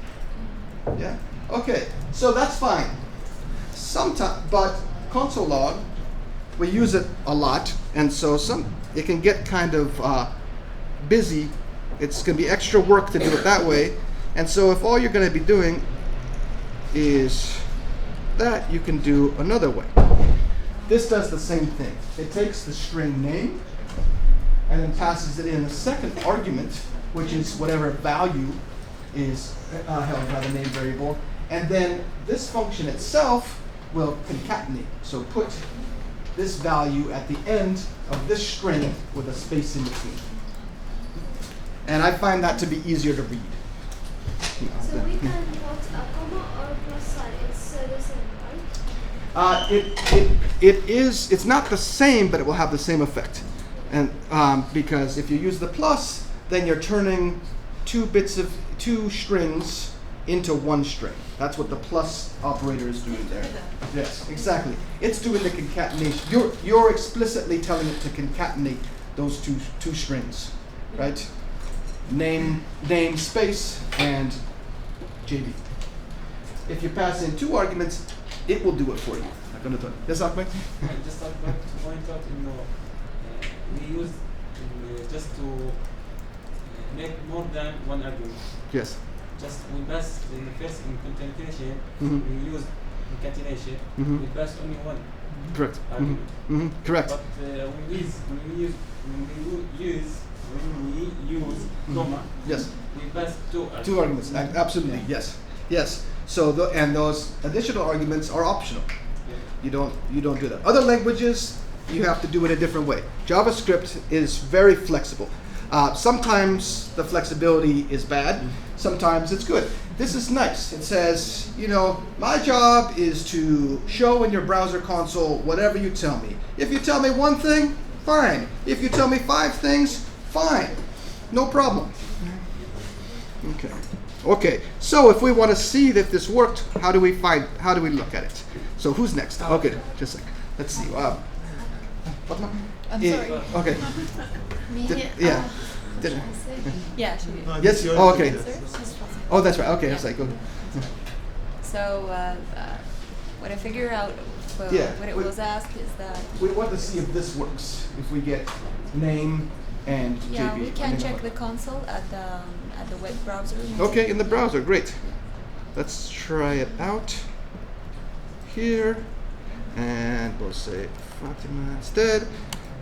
Yeah? Okay. So that's fine. Sometimes, but console log, we use it a lot, and so it can get kind of busy. It's going to be extra work to do it that way. And so if all you're going to be doing is that, you can do another way. This does the same thing. It takes the string name and then passes it in a second argument, which is whatever value is held by the name variable. And then this function itself will concatenate. So put this value at the end of this string with a space in between. And I find that to be easier to read. So we can put a comma or a plus sign. It's the same, right? It's not the same, but it will have the same effect. And because if you use the plus, then you're turning two strings into one string. That's what the plus operator is doing there. Yes, exactly. It's doing the concatenation. You're explicitly telling it to concatenate those two strings, right? Name space and JB. If you pass in two arguments, it will do it for you. Yes, Ahmed? Just like to point out, we use just to make more than one argument. Yes. Just we pass the first in concatenation, we use concatenation, we pass only one Correct. argument. Correct. But when we use comma, Yes. we pass Two arguments. Absolutely. Yes. Yes. So those additional arguments are optional. Yeah. You don't do that. Other languages, you have to do it a different way. JavaScript is very flexible. Sometimes the flexibility is bad. Sometimes it's good. This is nice. It says, my job is to show in your browser console whatever you tell me. If you tell me one thing, fine. If you tell me 5 things, fine. No problem. Okay. So if we want to see that this worked, how do we look at it? So who's next? Okay, just a second. Let's see. Fatma? I'm sorry. Okay. Me? Yeah. Yeah, she did. No, Yes? yours. Oh, okay. Answer? Oh, that's right. Okay, I Yeah. was like, okay. So what I figure out what it was asked is that We want to see if this works. If we get name and yeah, JB. we can check the console at the web browser. Okay, in the browser, great. Let's try it out here, and we'll say Fatima instead,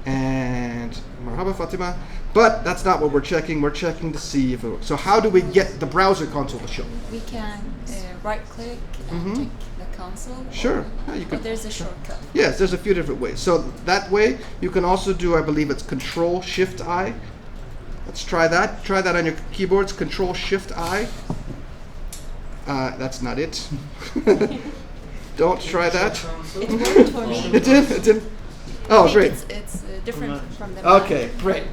and Marhaba Fatima. But that's not what we're checking. We're checking to see if it works. So how do we get the browser console to show? We can right-click and check the console. Sure. Yeah, you can. But there's a shortcut. Yes, there's a few different ways. So that way, you can also do, I believe it's Control-Shift-I. Let's try that. Try that on your keyboards, Control-Shift-I. That's not it. Don't try that. It worked for me. It did? It did? Oh, I think great. It's different from the Okay, great.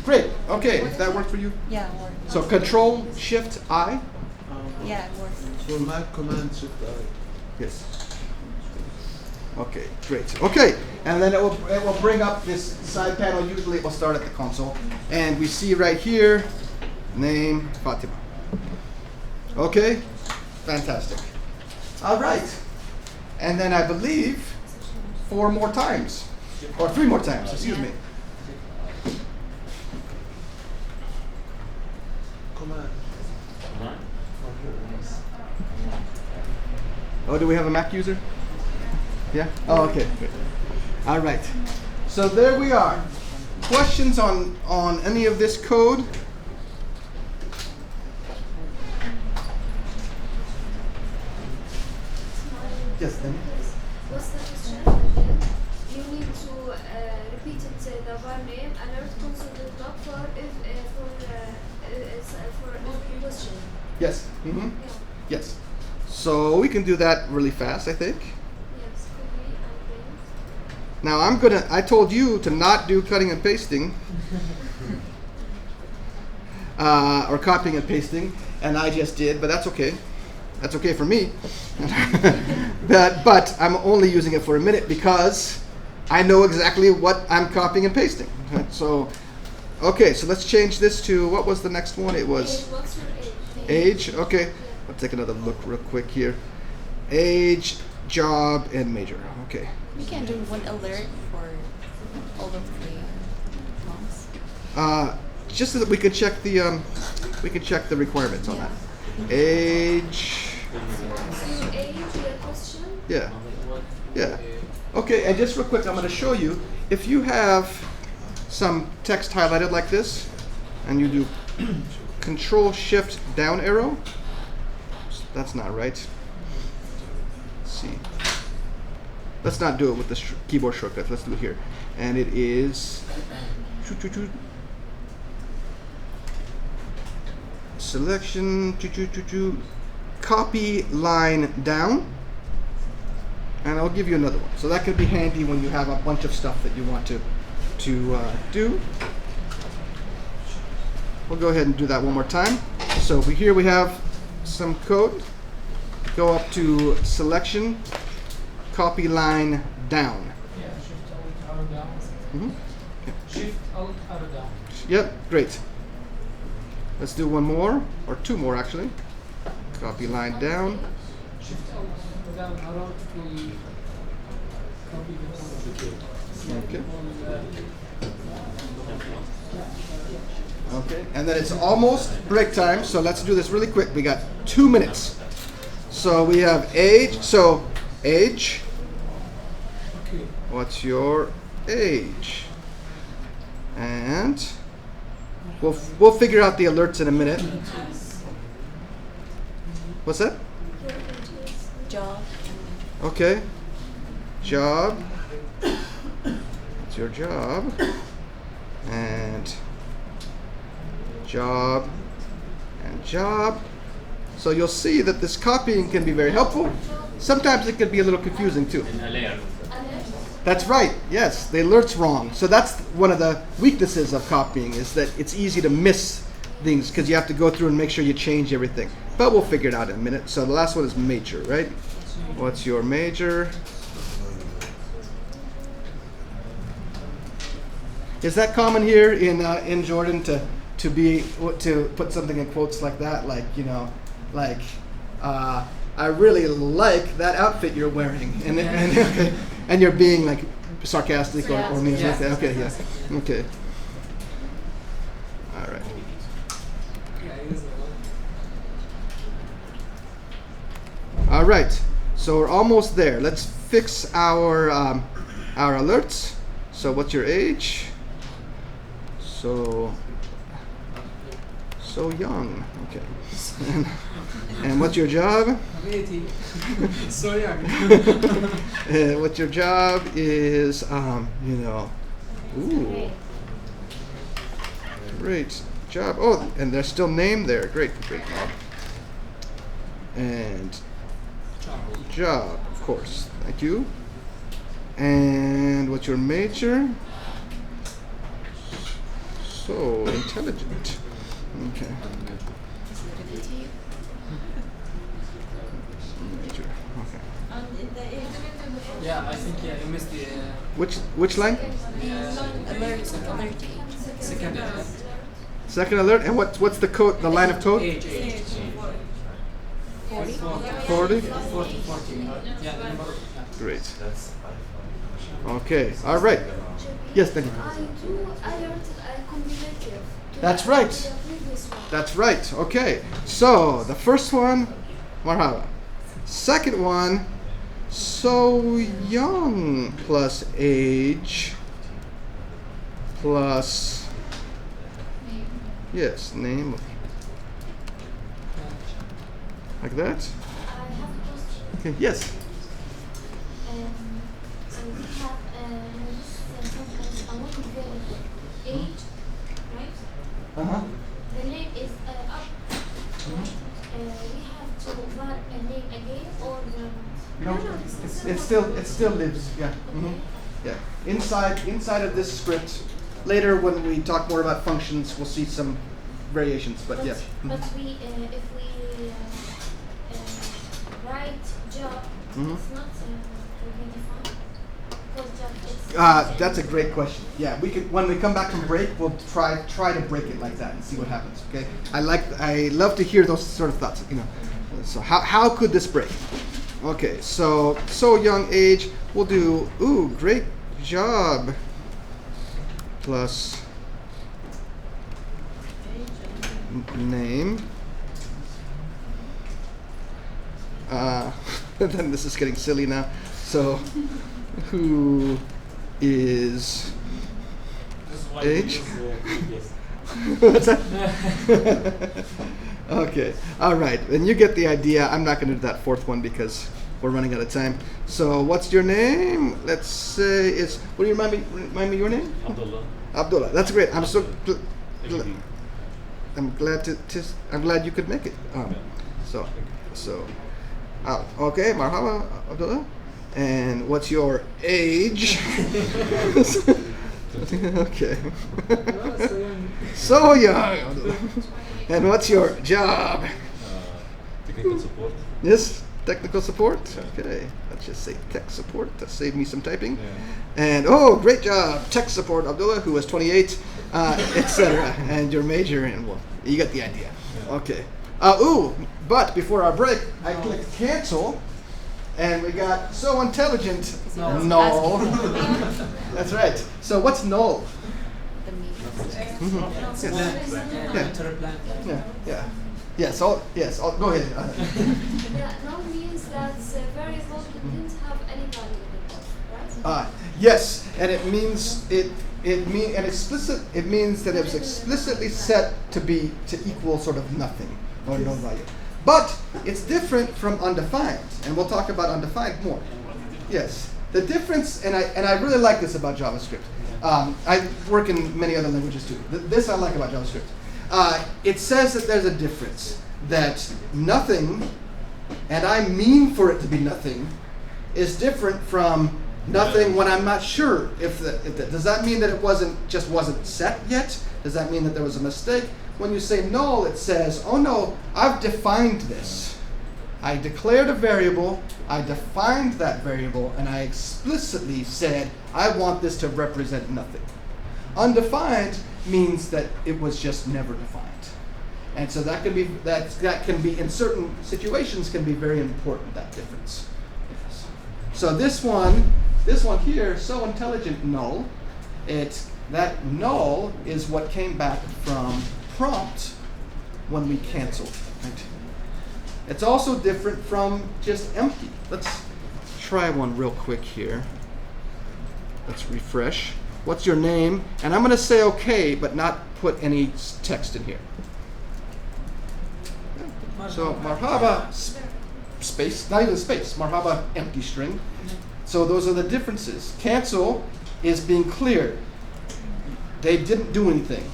Great. Okay, if that worked for you. Yeah, it worked. So Control-Shift-I. Yeah, it worked. For Mac, Command Shift I. Yes. Okay, great. Okay, and then it will bring up this side panel. Usually it will start at the console. And we see right here, Name Fatima. Okay, fantastic. All right, and then I believe 4 more times, or 3 more times. Excuse me. Command. Oh, do we have a Mac user? Yeah? Oh, okay. Good. All right. So there we are. Questions on any of this code? Yes, then. What's the question again? You need to repeat it, the var name, alert console.log for every question. Yes. Mm-hmm. Yeah. Yes. So we can do that really fast, I think. Yes, copy and paste. Now I told you to not do cutting and pasting. Or copying and pasting, and I just did, but that's okay. That's okay for me. but I'm only using it for a minute because I know exactly what I'm copying and pasting. So, okay, so let's change this to, what was the next one? It was What's your age? age. Okay, I'll take another look real quick here. Age, job, and major. Okay. We can do one alert for all of the moms. Just so that we can check the requirements on that. Age. So your age, your question? Yeah. Yeah. Okay, and just real quick, I'm going to show you, if you have some text highlighted like this, and you do Control-Shift down arrow, that's not right. Let's see. Let's not do it with the keyboard shortcut. Let's do it here. And it is selection, copy line down, and I'll give you another one. So that could be handy when you have a bunch of stuff that you want to do. We'll go ahead and do that one more time. So here we have some code. Go up to selection, copy line down. Yeah, shift alt arrow down. Mm-hmm. Shift alt arrow down. Yep, great. Let's do one more, or 2 more actually. Copy line down. Shift alt down arrow to copy the code. Okay. Okay, and then it's almost break time, so let's do this really quick. We got 2 minutes. So we have age. So age. Okay. What's your age? And we'll figure out the alerts in a minute. What's that? Job. Okay. Job. What's your job? And job and job. So you'll see that this copying can be very helpful. Sometimes it can be a little confusing too. That's right. Yes, the alert's wrong. So that's one of the weaknesses of copying, is that it's easy to miss things because you have to go through and make sure you change everything. But we'll figure it out in a minute. So the last one is major, right? What's your major? Is that common here in Jordan to put something in quotes like that, like, you know, like I really like that outfit you're wearing, and you're being like sarcastic or mean like that. Okay, yeah, okay. All right. All right. So we're almost there. Let's fix our alerts. So what's your age? So young. Okay. And what's your job? I'm 18. So young. What your job is, you know, ooh, great job. Oh, and there's still name there. Great job. And job, of course. Thank you. And what's your major? So intelligent. Okay. Major. Okay. Yeah, I think you missed the. Which line? Alert. Second. Second alert. And what's the code? The line of code? Age. 40. 40. 40. Yeah, the number. Yeah. Great. Okay. All right. Yes, thank you. I do alert combinative. That's right. The previous one. That's right. Okay. So the first one, marhaba. Second one, so young plus age plus yes, name. Like that. I have a question. Okay. Yes. So we have this sentence a multi variable age, right? Uh-huh. The name is up. Right? We have to write a name again or No, it still lives. Yeah. Mhm. Yeah. Inside of this script. Later, when we talk more about functions, we'll see some variations. But yeah. But we if we write job, Mhm. it's not really defined because job is. That's a great question. Yeah, we could when we come back from break, we'll try to break it like that and see what happens. Okay, I love to hear those sort of thoughts. You know, so how could this break? Okay, so young age, we'll do great job plus name. Then this is getting silly now. So, who is age? What's that? Okay. All right. And you get the idea. I'm not going to do that fourth one because we're running out of time. So, what's your name? Let's say it's. What do you remind me your name? Abdullah. Abdullah. That's great. I'm so. I'm glad I'm glad you could make it. So. Okay, marhaba, Abdullah. And what's your age? Okay. So young. And what's your job? Technical support. Yes, technical support. Okay, let's just say tech support to save me some typing. Yeah. And great job, tech support, Abdullah, who was 28, etc. And your major, and well, you get the idea. Yeah. Okay. But before our break, I clicked cancel, and we got so intelligent. Null. That's right. So what's null? The meaning. Yeah. Yes. Go ahead. Yeah, null means that variable didn't have any value in it, right? Yes, and it means it means that it was explicitly set to equal sort of nothing or no value. But it's different from undefined, and we'll talk about undefined more. Yes, the difference, and I really like this about JavaScript. I work in many other languages too. This I like about JavaScript. It says that there's a difference, that nothing, and I mean for it to be nothing, is different from nothing when I'm not sure if does that mean that it wasn't set yet? Does that mean that there was a mistake? When you say null, it says, oh no, I've defined this. I declared a variable, I defined that variable, and I explicitly said, I want this to represent nothing. Undefined means that it was just never defined. And so that can be in certain situations can be very important, that difference. Yes. So this one here, so intelligent null, that null is what came back from prompt when we canceled. Right? It's also different from just empty. Let's try one real quick here. Let's refresh. What's your name? And I'm going to say okay, but not put any text in here. So marhaba space, not even space. Marhaba empty string. So those are the differences. Cancel is being cleared. They didn't do anything.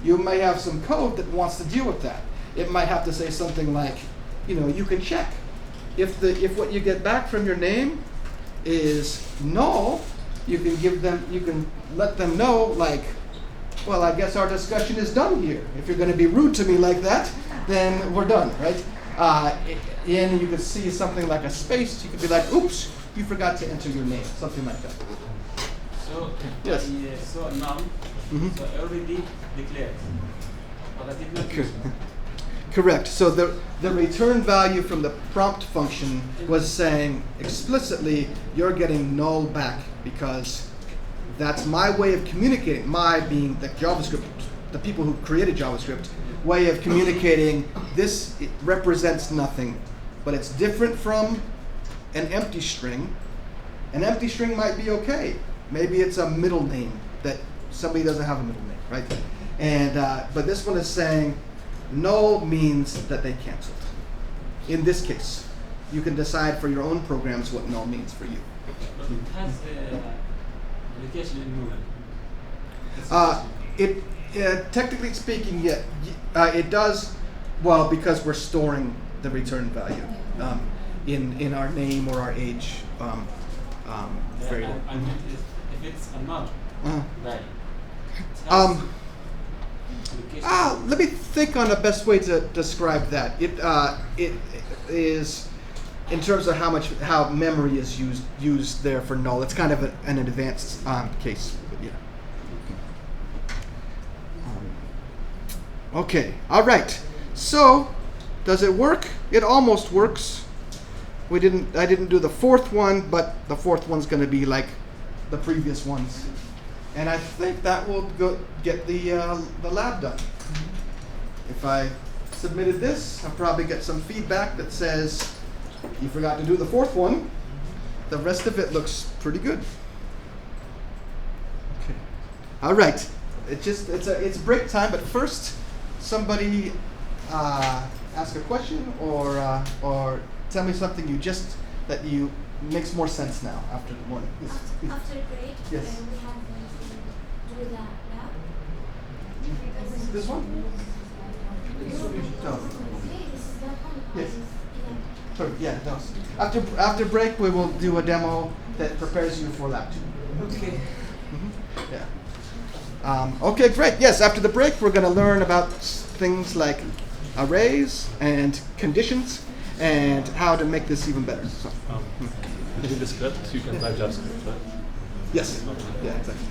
You may have some code that wants to deal with that. It might have to say something like, you can check. If what you get back from your name is null, you can let them know, like, well, I guess our discussion is done here. If you're going to be rude to me like that, then we're done, right? And you could see something like a space. You could be like, oops, you forgot to enter your name, something like that. So yes. So now, so already declared. but I did not use it. Correct. So the return value from the prompt function was saying explicitly you're getting null back because that's my way of communicating, my being the JavaScript, the people who created JavaScript, way of communicating this. It represents nothing, but it's different from an empty string. An empty string might be okay. Maybe it's a middle name that somebody doesn't have a middle name, right? And but this one is saying null means that they canceled. In this case, you can decide for your own programs what null means for you. But it has application in Google. Technically speaking, yeah, it does. Well, because we're storing the return value in our name or our age variable. I mean, if it's a null value. Let me think on the best way to describe that. It is in terms of how memory is used there for null. It's kind of an advanced case. But yeah. Okay. All right. So, does it work? It almost works. I didn't do the fourth one, but the fourth one's going to be like the previous ones. And I think that will get the lab done. If I submitted this, I'll probably get some feedback that says you forgot to do the fourth one. The rest of it looks pretty good. Okay. All right. It's break time, but first, somebody ask a question or tell me something that you makes more sense now after the morning. Yes. After break, Yes. we have to do the lab. This one? No. Okay, this is the one. Yes. Yeah. Perfect. Yeah, no. After break, we will do a demo that prepares you for lab 2. Okay. Mm-hmm. Yeah. Okay, great. Yes, after the break, we're going to learn about things like arrays and conditions and how to make this even better. So. In the script, you can type JavaScript, right? Yes. Yeah, exactly.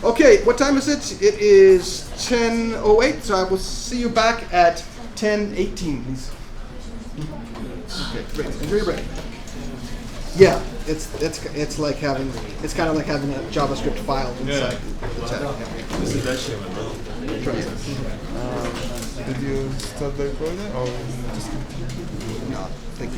Okay, what time is it? It is 10:08, so I will see you back at 10:18, please. Okay, great. Enjoy your break. Yeah, it's like having kind of like having a JavaScript file inside the chat. Yeah. This is HTML, Did you start the recording or just? No, thank you.